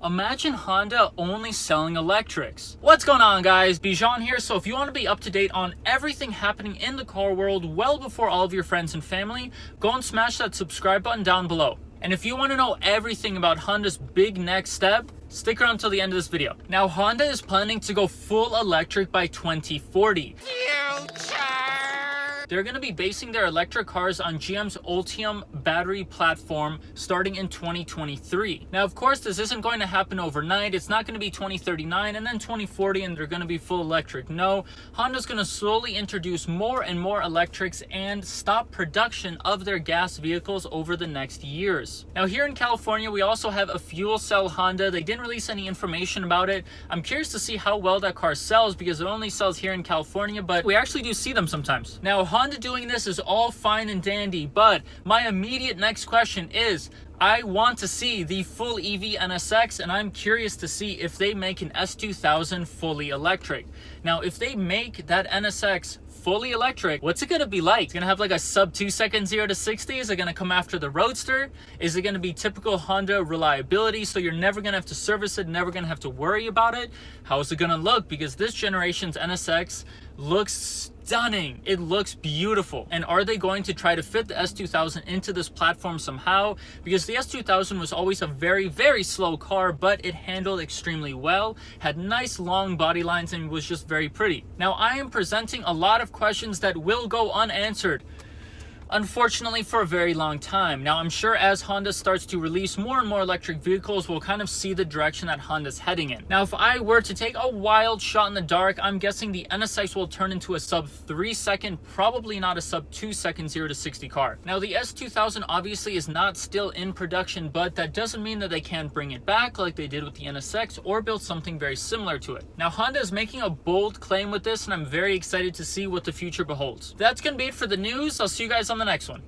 Imagine Honda only selling electrics. What's going on, guys? Bijan here. So if you want to be up to date on everything happening in the car world well before all of your friends and family, go and smash that subscribe button down below. And if you want to know everything about Honda's big next step, stick around till the end of this video. Now, Honda is planning to go full electric by 2040. They're going to be basing their electric cars on GM's Ultium battery platform starting in 2023. Now, of course, this isn't going to happen overnight. It's not going to be 2039 and then 2040 and they're going to be full electric. No, Honda's going to slowly introduce more and more electrics and stop production of their gas vehicles over the next years. Now, here in California, we also have a fuel cell Honda. They didn't release any information about it. I'm curious to see how well that car sells because it only sells here in California, but we actually do see them sometimes. Now, Honda doing this is all fine and dandy, but my immediate next question is, I want to see the full EV NSX, and I'm curious to see if they make an S2000 fully electric. Now, if they make that NSX fully electric, what's it going to be like? It's going to have like a sub 2 second 0 to 60? Is it going to come after the Roadster? Is it going to be typical Honda reliability, so you're never going to have to service it, never going to have to worry about it? How is it going to look? Because this generation's NSX looks stunning. It looks beautiful. And are they going to try to fit the S2000 into this platform somehow? Because the S2000 was always a very, very slow car, but it handled extremely well, had nice long body lines, and was just very pretty. Now, I am presenting a lot of questions that will go unanswered, unfortunately, for a very long time. Now, I'm sure as Honda starts to release more and more electric vehicles, we'll kind of see the direction that Honda's heading in. Now, if I were to take a wild shot in the dark, I'm guessing the NSX will turn into a sub 3 second, probably not a sub 2 second 0 to 60 car. Now, the S2000 obviously is not still in production, but that doesn't mean that they can't bring it back like they did with the NSX or build something very similar to it. Now, Honda is making a bold claim with this, and I'm very excited to see what the future beholds. That's going to be it for the news. I'll see you guys on the next one.